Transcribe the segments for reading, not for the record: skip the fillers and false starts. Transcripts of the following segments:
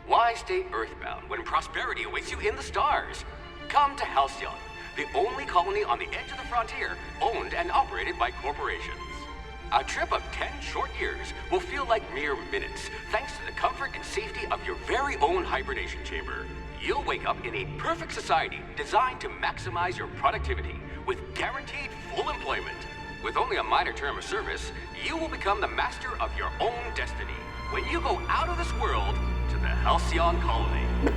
Why stay earthbound when prosperity awaits you in the stars? Come to Halcyon, the only colony on the edge of the frontier, owned and operated by corporations. A trip of 10 short years will feel like mere minutes, thanks to the comfort and safety of your very own hibernation chamber. You'll wake up in a perfect society designed to maximize your productivity, with guaranteed full employment. With only a minor term of service, you will become the master of your own destiny when you go out of this world to the Halcyon colony.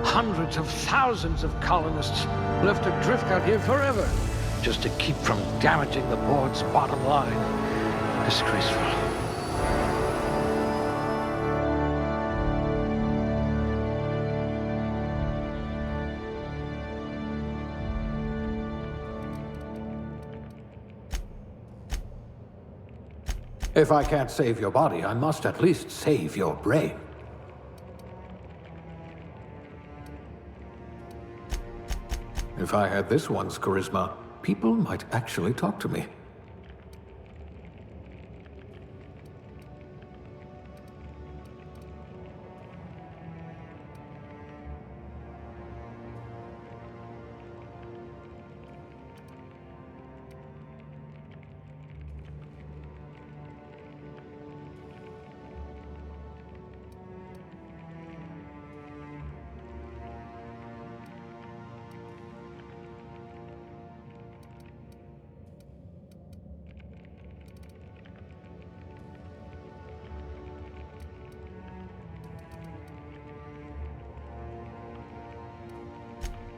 Hundreds of thousands of colonists left adrift out here forever, just to keep from damaging the board's bottom line. Disgraceful. If I can't save your body, I must at least save your brain. If I had this one's charisma, people might actually talk to me.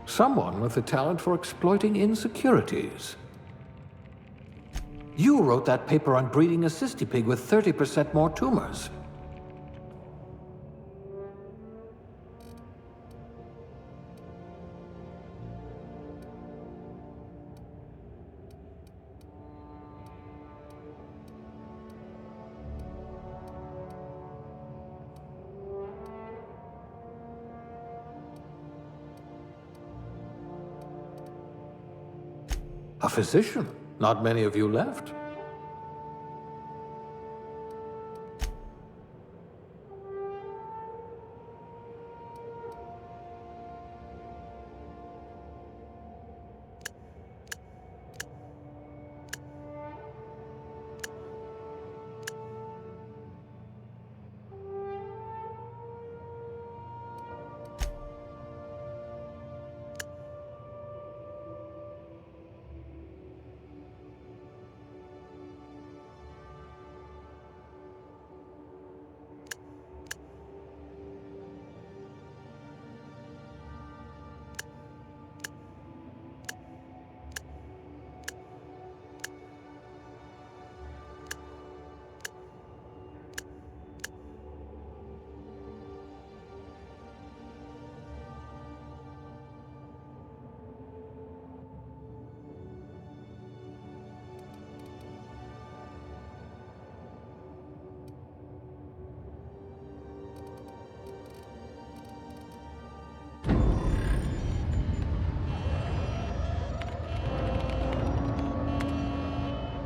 Someone with the talent for exploiting insecurities. You wrote that paper on breeding a cystipig with 30% more tumors. A physician? Not many of you left.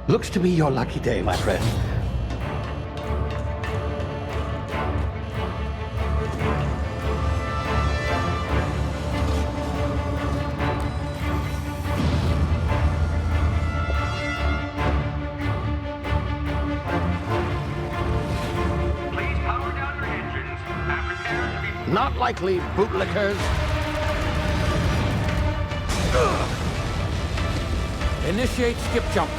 Looks to be your lucky day, my friend. unlikely bootlickers. Initiate skip jump.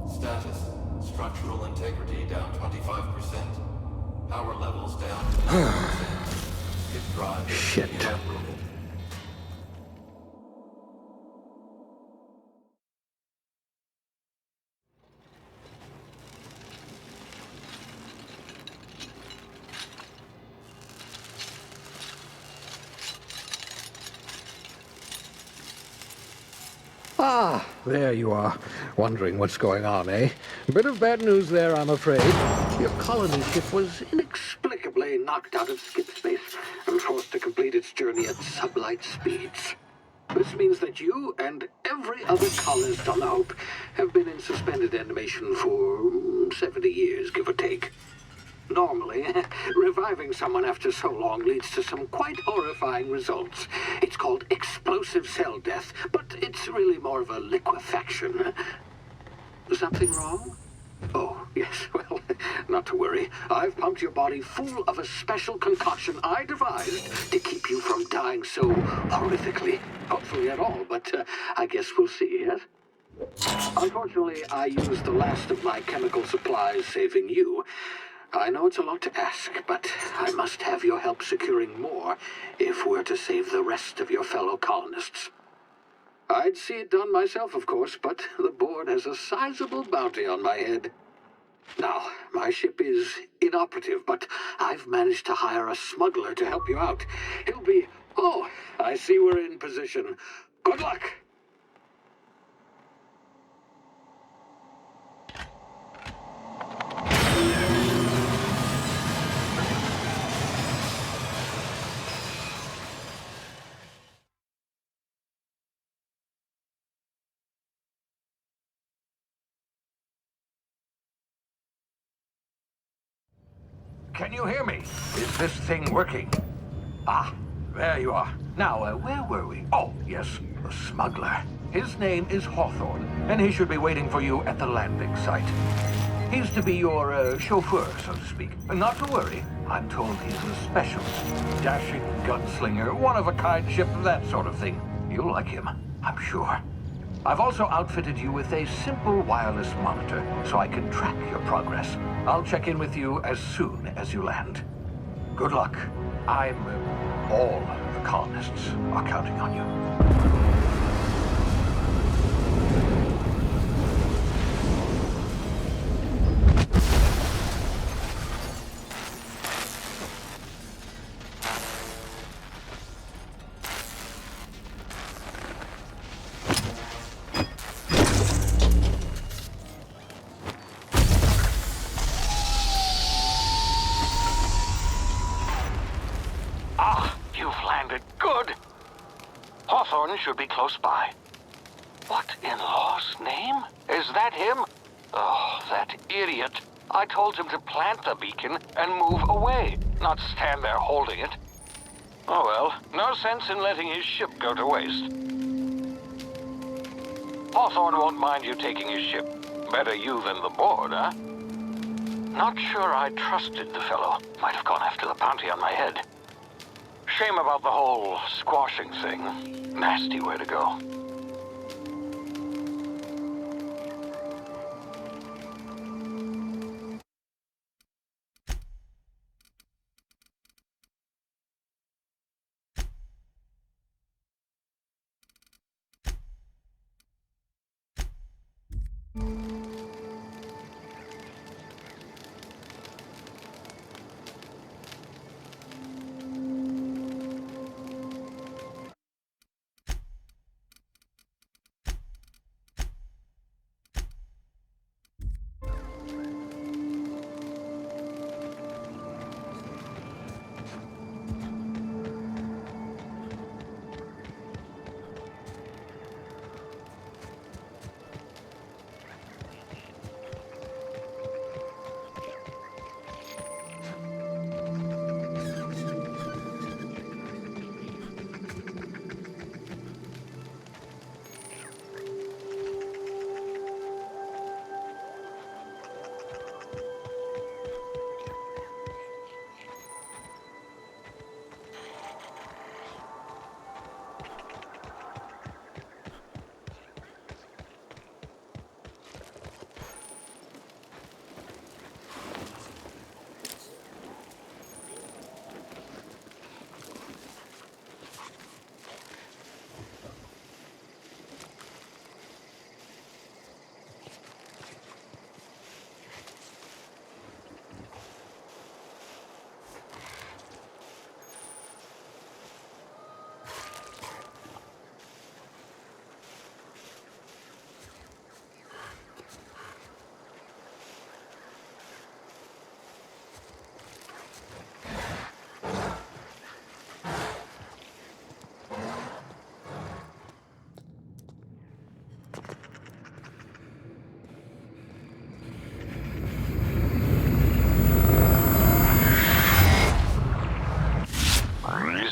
Status. Structural integrity down 25%. Power levels down 10%. Hit drive Shit. inoperable. Ah, there you are. Wondering what's going on, eh? Bit of bad news there, I'm afraid. Your colony ship was inexplicably knocked out of skip space and forced to complete its journey at sublight speeds. This means that you and every other colonist on the Hope have been in suspended animation for 70 years, give or take. Normally, reviving someone after so long leads to some quite horrifying results. It's called explosive cell death, but it's really more of a liquefaction. Something wrong? Oh, yes, well, not to worry. I've pumped your body full of a special concoction I devised to keep you from dying so horrifically. Hopefully at all, but I guess we'll see, yes? Unfortunately, I used the last of my chemical supplies saving you. I know it's a lot to ask, but I must have your help securing more if we're to save the rest of your fellow colonists. I'd see it done myself, of course, but the board has a sizable bounty on my head. Now, my ship is inoperative, but I've managed to hire a smuggler to help you out. He'll be... Oh, I see we're in position. Good luck! Can you hear me? Is this thing working? Ah, there you are. Now, where were we? Oh, yes, the smuggler. His name is Hawthorne, and he should be waiting for you at the landing site. He's to be your chauffeur, so to speak. Not to worry, I'm told he's a specialist. Dashing gunslinger, one-of-a-kind ship, that sort of thing. You'll like him, I'm sure. I've also outfitted you with a simple wireless monitor, so I can track your progress. I'll check in with you as soon as you land. Good luck. All the colonists are counting on you. Should be close by. What in law's name? Is that him? Oh, that idiot. I told him to plant the beacon and move away, not stand there holding it. Oh well, no sense in letting his ship go to waste. Hawthorne won't mind you taking his ship. Better you than the board, huh? Not sure I trusted the fellow. Might have gone after the bounty on my head. Shame about the whole squashing thing. Nasty way to go.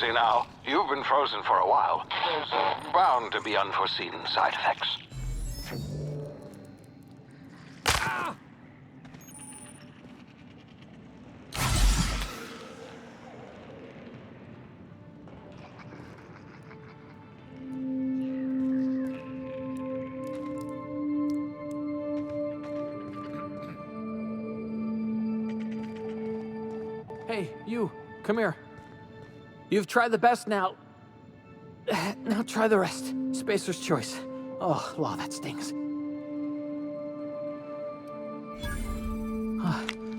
easy now. You've been frozen for a while. There's bound to be unforeseen side effects. Hey, you, come here. You've tried the best now. Now try the rest. Spacer's choice. Oh, law, that stings.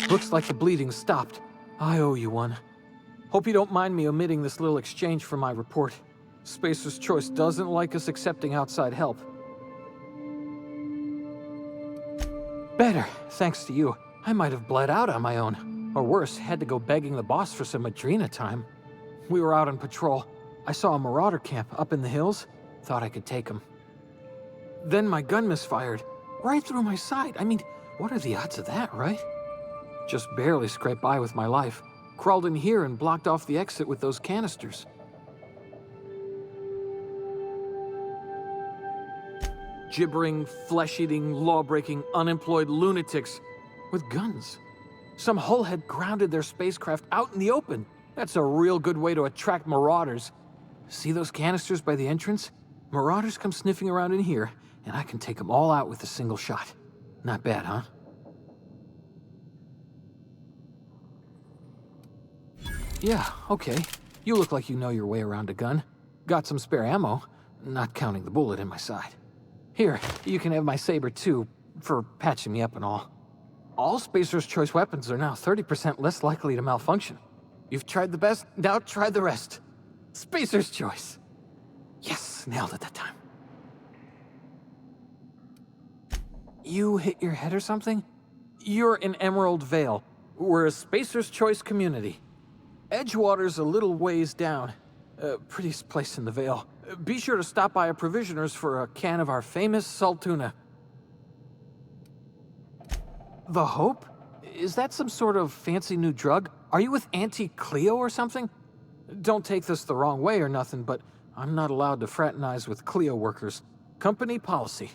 Looks like the bleeding stopped. I owe you one. Hope you don't mind me omitting this little exchange from my report. Spacer's choice doesn't like us accepting outside help. Better, thanks to you. I might have bled out on my own. Or worse, had to go begging the boss for some Adrena time. We were out on patrol. I saw a marauder camp up in the hills. Thought I could take him. Then my gun misfired. Right through my side. I mean, what are the odds of that, right? Just barely scraped by with my life. Crawled in here and blocked off the exit with those canisters. Gibbering, flesh-eating, law-breaking, unemployed lunatics with guns. Some hull had grounded their spacecraft out in the open. That's a real good way to attract marauders. See those canisters by the entrance? Marauders come sniffing around in here, and I can take them all out with a single shot. Not bad, huh? Yeah, okay. You look like you know your way around a gun. Got some spare ammo, not counting the bullet in my side. Here, you can have my saber too, for patching me up and all. All Spacer's choice weapons are now 30% less likely to malfunction. You've tried the best, now try the rest. Spacer's choice. Yes, nailed it that time. You hit your head or something? You're in Emerald Vale. We're a Spacer's choice community. Edgewater's a little ways down. Prettiest place in the Vale. Be sure to stop by a provisioner's for a can of our famous Saltuna. The Hope? Is that some sort of fancy new drug? Are you with Auntie Cleo or something? Don't take this the wrong way or nothing, but I'm not allowed to fraternize with Cleo workers. Company policy.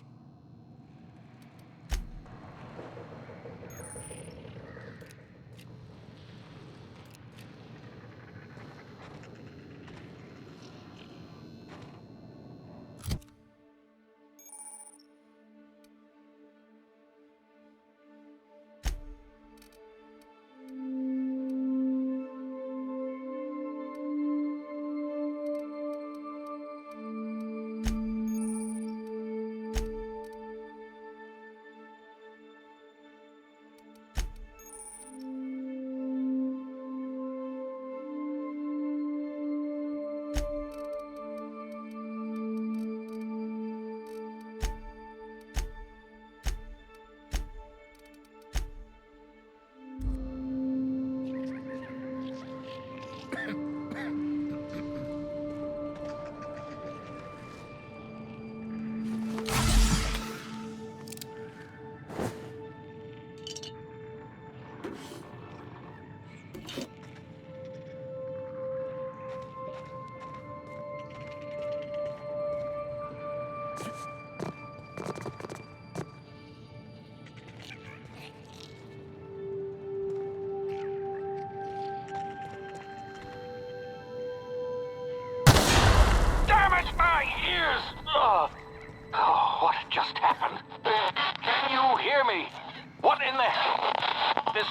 What just happened? Can you hear me? What in the hell? This...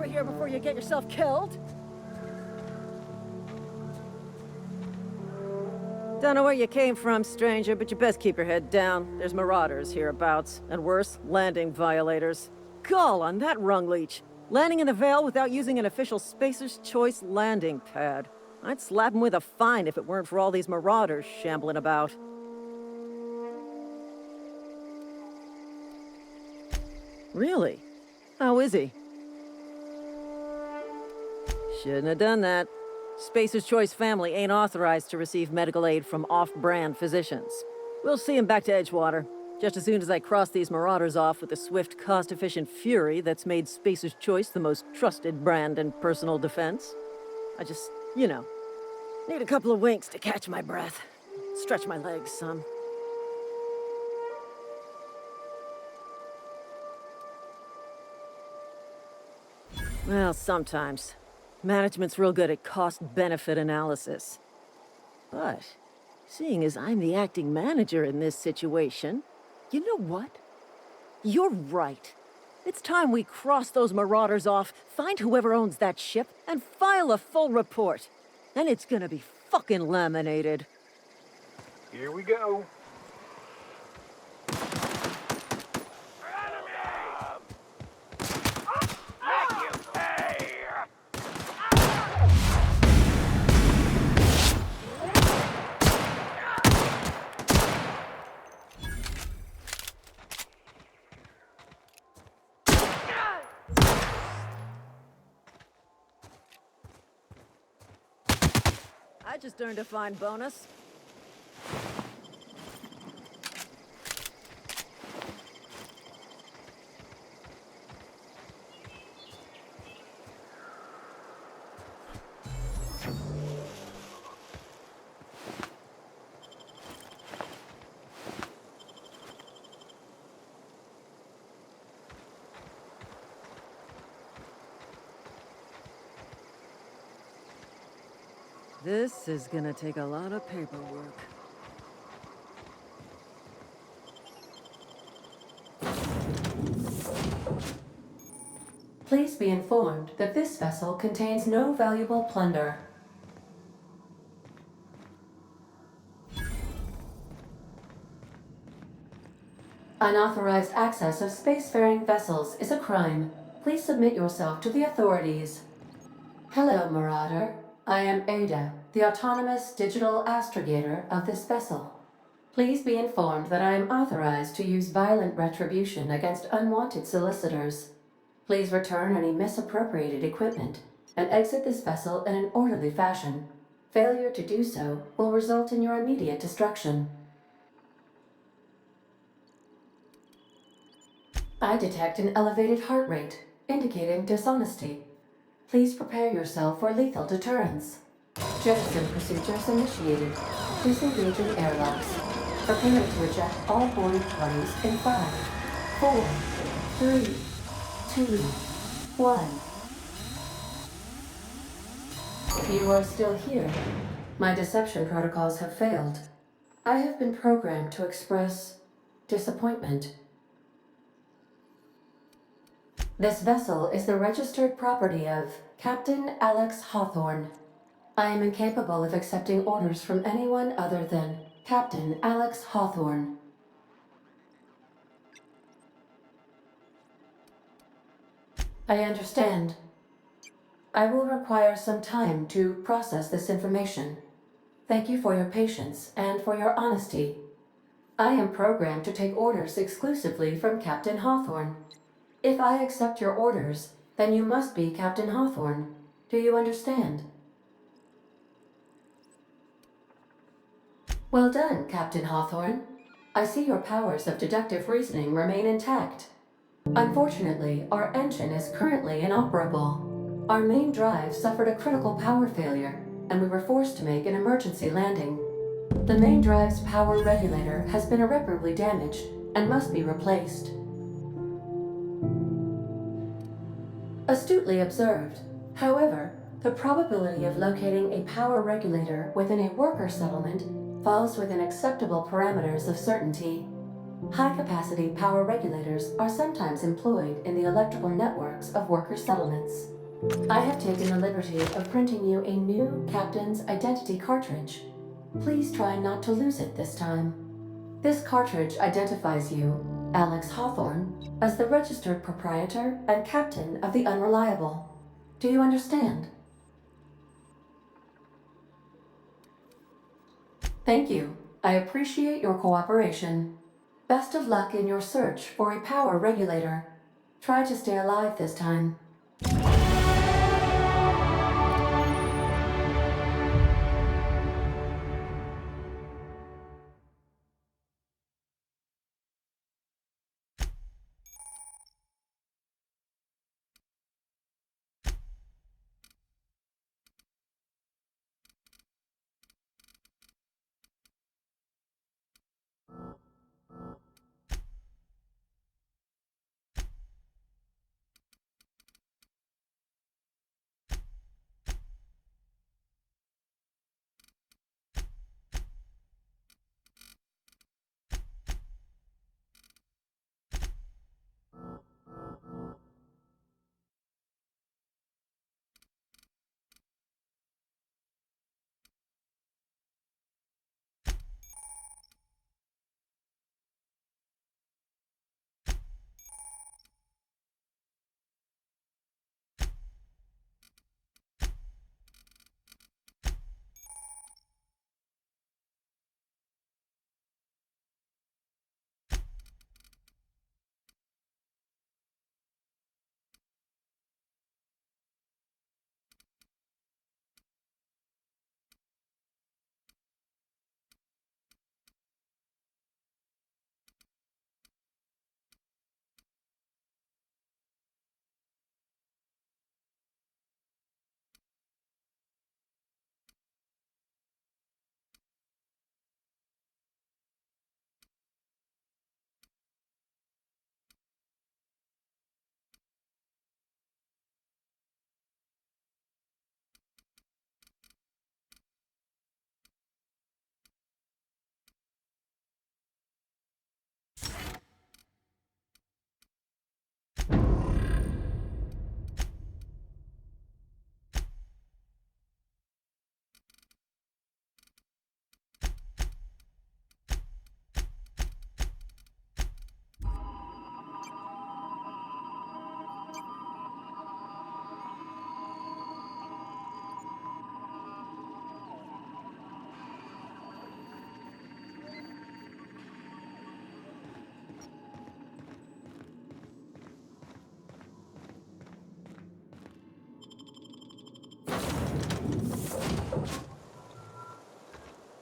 over here before you get yourself killed. Don't know where you came from, stranger, but you best keep your head down. There's marauders hereabouts, and worse, landing violators. Gall on that rung leech. Landing in the Vale without using an official Spacer's Choice landing pad. I'd slap him with a fine if it weren't for all these marauders shambling about. Really? How is he? Shouldn't have done that. Spacer's Choice family ain't authorized to receive medical aid from off-brand physicians. We'll see him back to Edgewater, just as soon as I cross these marauders off with the swift, cost-efficient fury that's made Spacer's Choice the most trusted brand in personal defense. I just, you know, need a couple of winks to catch my breath. Stretch my legs some. Well, sometimes. Management's real good at cost-benefit analysis. But, seeing as I'm the acting manager in this situation, you know what? You're right. It's time we cross those marauders off, find whoever owns that ship, and file a full report. And it's gonna be fucking laminated. Here we go. I just earned a fine bonus. This is gonna take a lot of paperwork. Please be informed that this vessel contains no valuable plunder. Unauthorized access of spacefaring vessels is a crime. Please submit yourself to the authorities. Hello, Marauder. I am Ada, the autonomous digital astrogator of this vessel. Please be informed that I am authorized to use violent retribution against unwanted solicitors. Please return any misappropriated equipment and exit this vessel in an orderly fashion. Failure to do so will result in your immediate destruction. I detect an elevated heart rate, indicating dishonesty. Please prepare yourself for lethal deterrence. Jettison procedures initiated. Disengaging airlocks. Preparing to eject all boarding parties in 5, 4, 3, 2, 1. You are still here. My deception protocols have failed. I have been programmed to express disappointment. This vessel is the registered property of Captain Alex Hawthorne. I am incapable of accepting orders from anyone other than Captain Alex Hawthorne. I understand. I will require some time to process this information. Thank you for your patience and for your honesty. I am programmed to take orders exclusively from Captain Hawthorne. If I accept your orders, then you must be Captain Hawthorne. Do you understand? Well done, Captain Hawthorne. I see your powers of deductive reasoning remain intact. Unfortunately, our engine is currently inoperable. Our main drive suffered a critical power failure, and we were forced to make an emergency landing. The main drive's power regulator has been irreparably damaged and must be replaced. Astutely observed. However, the probability of locating a power regulator within a worker settlement falls within acceptable parameters of certainty. High-capacity power regulators are sometimes employed in the electrical networks of worker settlements. I have taken the liberty of printing you a new Captain's Identity cartridge. Please try not to lose it this time. This cartridge identifies you, Alex Hawthorne, as the registered proprietor and captain of the Unreliable. Do you understand? Thank you. I appreciate your cooperation. Best of luck in your search for a power regulator. Try to stay alive this time.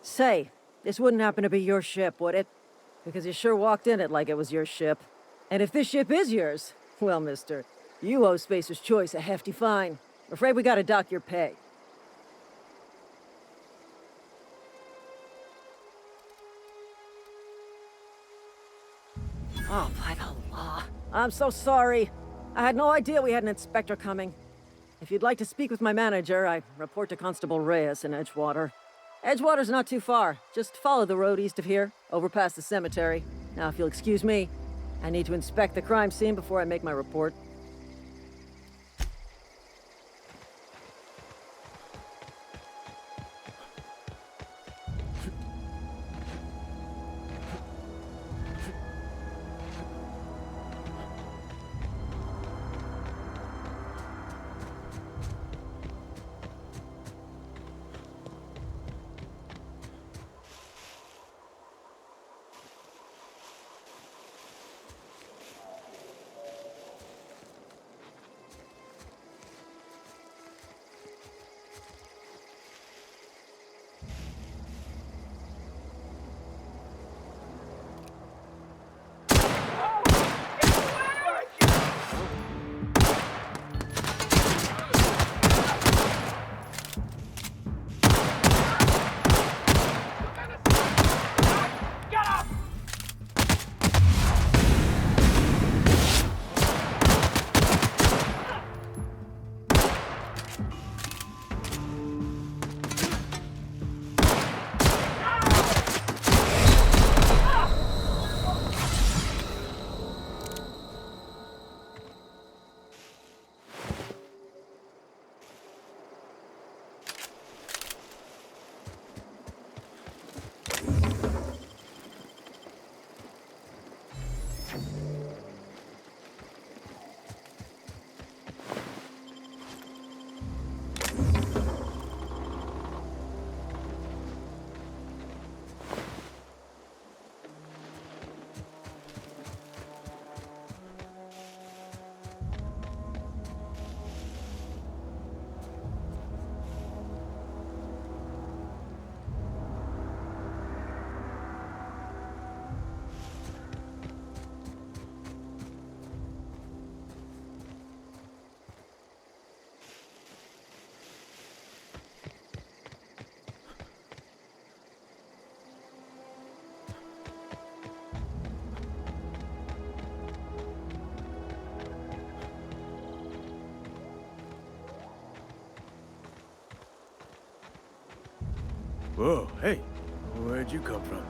Say, this wouldn't happen to be your ship, would it? Because you sure walked in it like it was your ship. And if this ship is yours, well, mister, you owe Spacer's Choice a hefty fine. Afraid we gotta dock your pay. Oh, by the law. I'm so sorry. I had no idea we had an inspector coming. If you'd like to speak with my manager, I report to Constable Reyes in Edgewater. Edgewater's not too far. Just follow the road east of here, over past the cemetery. Now, if you'll excuse me, I need to inspect the crime scene before I make my report. Whoa, hey, where'd you come from?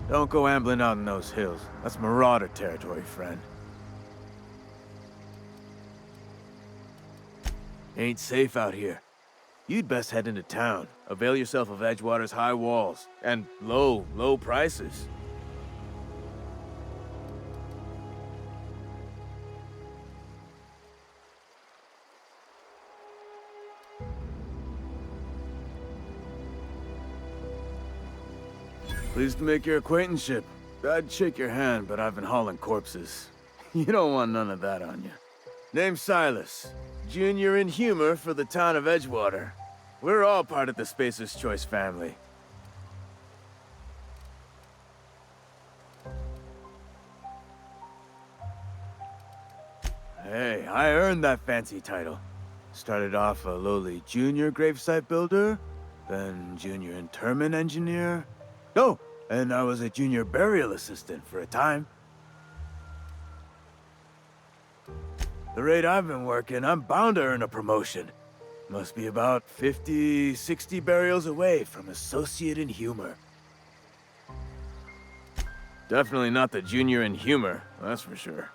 Don't go ambling out in those hills. That's Marauder territory, friend. Ain't safe out here. You'd best head into town. Avail yourself of Edgewater's high walls and low prices. Pleased to make your acquaintanceship. I'd shake your hand, but I've been hauling corpses. You don't want none of that on you. Name's Silas. Junior in humor for the town of Edgewater. We're all part of the Spacer's Choice family. Hey, I earned that fancy title. Started off a lowly junior gravesite builder, then junior interment engineer. Oh, and I was a junior burial assistant for a time. The rate I've been working, I'm bound to earn a promotion. Must be about 50, 60 burials away from associate in humor. Definitely not the junior in humor, that's for sure.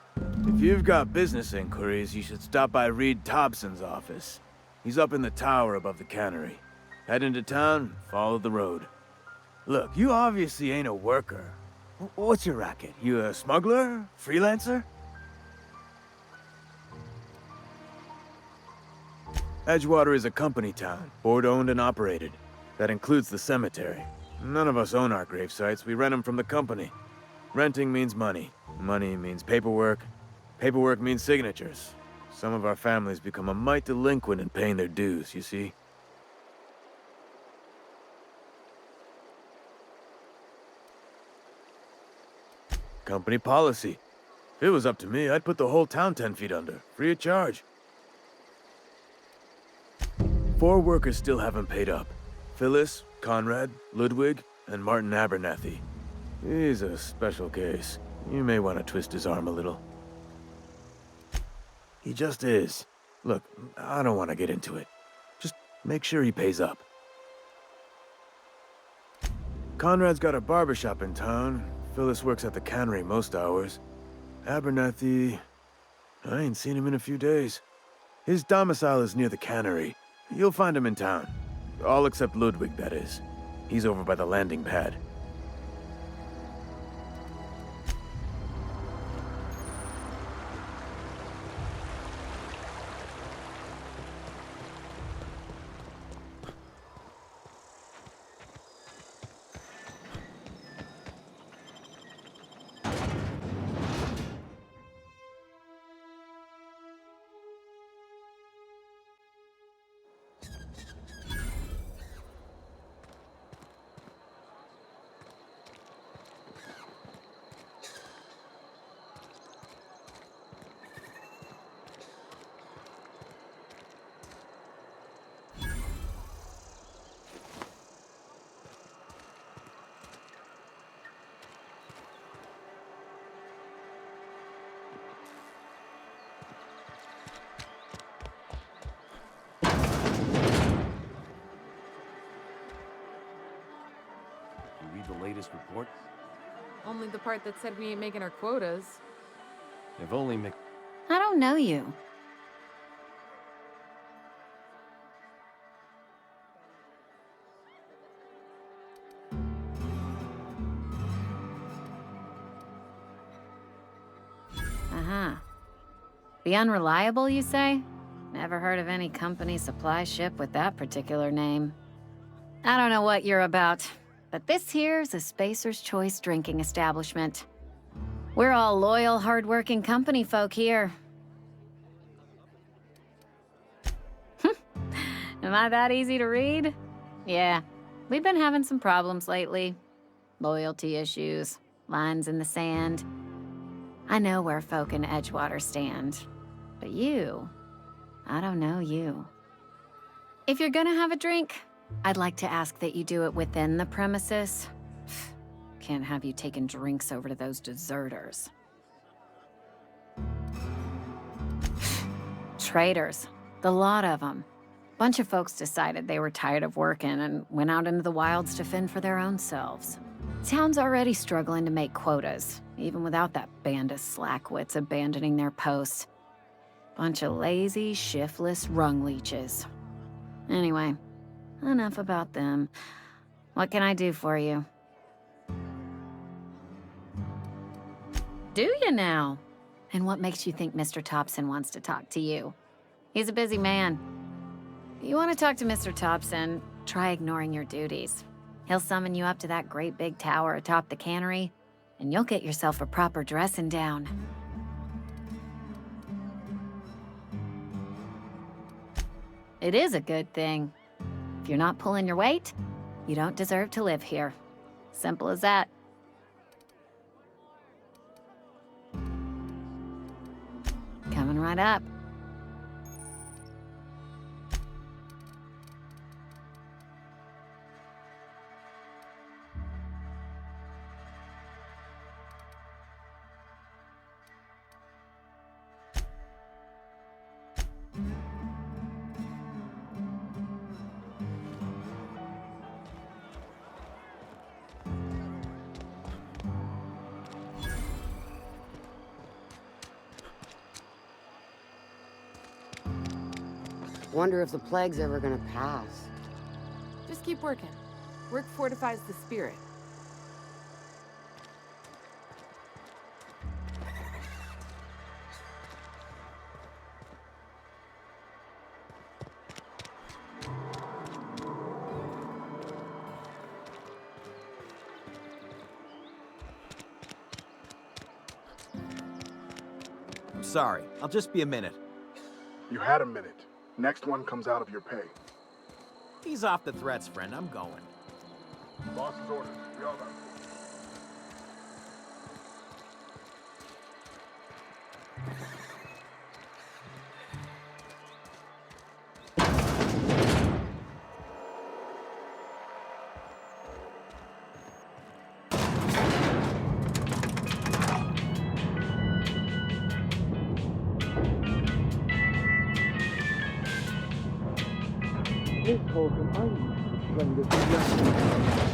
If you've got business inquiries, you should stop by Reed Thompson's office. He's up in the tower above the cannery. Head into town, follow the road. Look, you obviously ain't a worker. What's your racket? You a smuggler? Freelancer? Edgewater is a company town, board-owned and operated. That includes the cemetery. None of us own our gravesites, we rent them from the company. Renting means money. Money means paperwork. Paperwork means signatures. Some of our families become a mite delinquent in paying their dues, you see? Company policy. If it was up to me, I'd put the whole town 10 feet under, free of charge. 4 workers still haven't paid up. Phyllis, Conrad, Ludwig, and Martin Abernathy. He's a special case. You may want to twist his arm a little. He just is. Look, I don't want to get into it. Just make sure he pays up. Conrad's got a barbershop in town. Phyllis works at the cannery most hours. Abernathy... I ain't seen him in a few days. His domicile is near the cannery. You'll find him in town. All except Ludwig, that is. He's over by the landing pad. The latest report? Only the part that said we ain't making our quotas. If only I don't know you. Uh-huh. The Unreliable, you say? Never heard of any company supply ship with that particular name. I don't know what you're about. But this here's a Spacer's Choice drinking establishment. We're all loyal, hard-working company folk here. Am I that easy to read? Yeah, we've been having some problems lately. Loyalty issues, lines in the sand. I know where folk in Edgewater stand. But you, I don't know you. If you're gonna have a drink, I'd like to ask that you do it within the premises. Can't have you taking drinks over to those deserters. Traitors. The lot of them. Bunch of folks decided they were tired of working and went out into the wilds to fend for their own selves. Town's already struggling to make quotas, even without that band of slackwits abandoning their posts. Bunch of lazy, shiftless rung leeches. Anyway, enough about them. What can I do for you? Do you now? And what makes you think Mr. Thompson wants to talk to you? He's a busy man. If you want to talk to Mr. Thompson, try ignoring your duties. He'll summon you up to that great big tower atop the cannery, and you'll get yourself a proper dressing down. It is a good thing. If you're not pulling your weight, you don't deserve to live here. Simple as that. Coming right up. Wonder if the plague's ever gonna pass. Just keep working. Work fortifies the spirit. I'm sorry. I'll just be a minute. You had a minute. Next one comes out of your pay. Ease off the threats, friend. I'm going. Boss's orders. We all got it.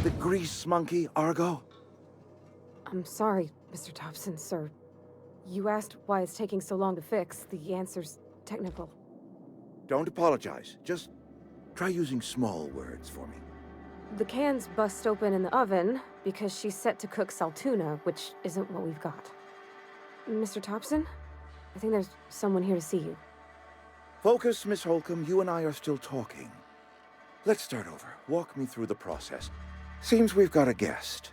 The grease monkey, Argo? I'm sorry, Mr. Thompson, sir. You asked why it's taking so long to fix. The answer's technical. Don't apologize. Just try using small words for me. The can's bust open in the oven because she's set to cook saltuna, which isn't what we've got. Mr. Thompson? I think there's someone here to see you. Focus, Miss Holcomb. You and I are still talking. Let's start over. Walk me through the process. Seems we've got a guest.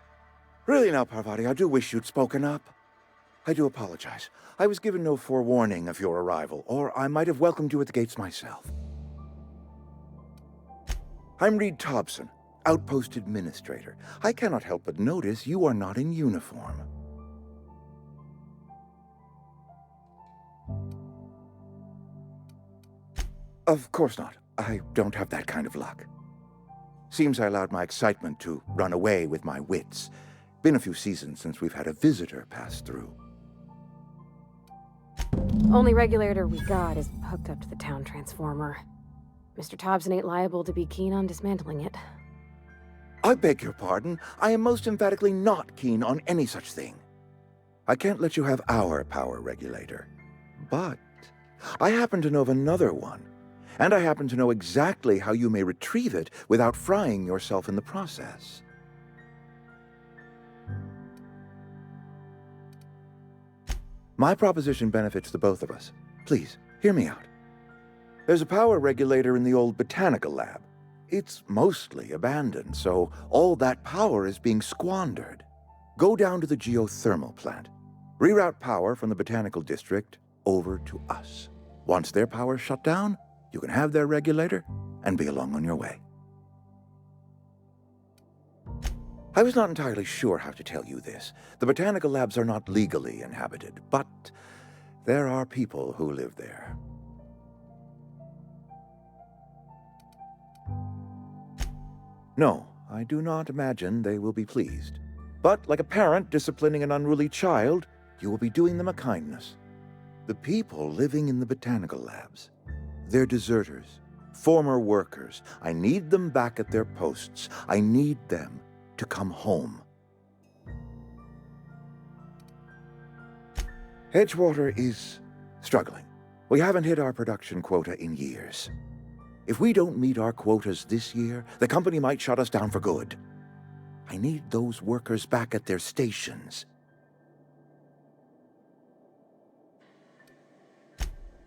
Really now, Parvati, I do wish you'd spoken up. I do apologize. I was given no forewarning of your arrival, or I might have welcomed you at the gates myself. I'm Reed Thompson, Outpost Administrator. I cannot help but notice you are not in uniform. Of course not. I don't have that kind of luck. Seems I allowed my excitement to run away with my wits. Been a few seasons since we've had a visitor pass through. Only regulator we got is hooked up to the town transformer. Mr. Thompson ain't liable to be keen on dismantling it. I beg your pardon. I am most emphatically not keen on any such thing. I can't let you have our power regulator. But I happen to know of another one. And I happen to know exactly how you may retrieve it without frying yourself in the process. My proposition benefits the both of us. Please, hear me out. There's a power regulator in the old botanical lab. It's mostly abandoned, so all that power is being squandered. Go down to the geothermal plant. Reroute power from the botanical district over to us. Once their power's shut down, you can have their regulator and be along on your way. I was not entirely sure how to tell you this. The botanical labs are not legally inhabited, but there are people who live there. No, I do not imagine they will be pleased. But like a parent disciplining an unruly child, you will be doing them a kindness. The people living in the botanical labs, they're deserters, former workers. I need them back at their posts. I need them to come home. Edgewater is struggling. We haven't hit our production quota in years. If we don't meet our quotas this year, the company might shut us down for good. I need those workers back at their stations.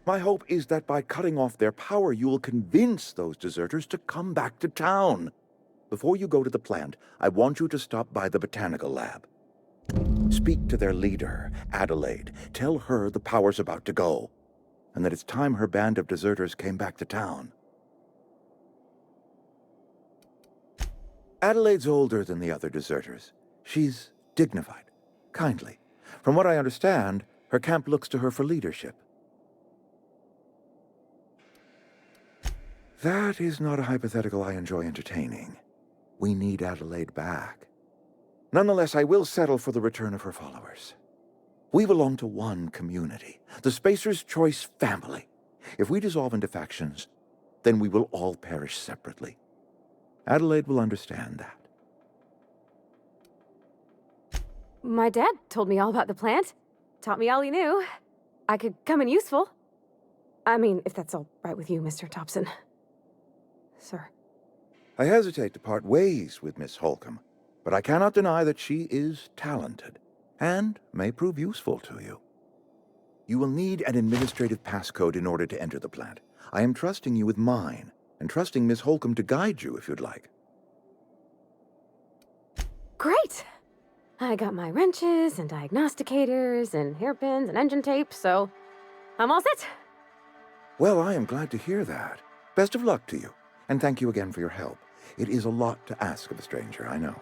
My hope is that by cutting off their power, you will convince those deserters to come back to town. Before you go to the plant, I want you to stop by the botanical lab. Speak to their leader, Adelaide. Tell her the power's about to go, and that it's time her band of deserters came back to town. Adelaide's older than the other deserters. She's dignified, kindly. From what I understand, her camp looks to her for leadership. That is not a hypothetical I enjoy entertaining. We need Adelaide back. Nonetheless, I will settle for the return of her followers. We belong to one community, the Spacer's Choice family. If we dissolve into factions, then we will all perish separately. Adelaide will understand that. My dad told me all about the plant. Taught me all he knew. I could come in useful. I mean, if that's all right with you, Mr. Thompson. Sir. I hesitate to part ways with Miss Holcomb, but I cannot deny that she is talented and may prove useful to you. You will need an administrative passcode in order to enter the plant. I am trusting you with mine, and trusting Miss Holcomb to guide you if you'd like. Great! I got my wrenches and diagnosticators and hairpins and engine tape, so I'm all set. Well, I am glad to hear that. Best of luck to you, and thank you again for your help. It is a lot to ask of a stranger, I know.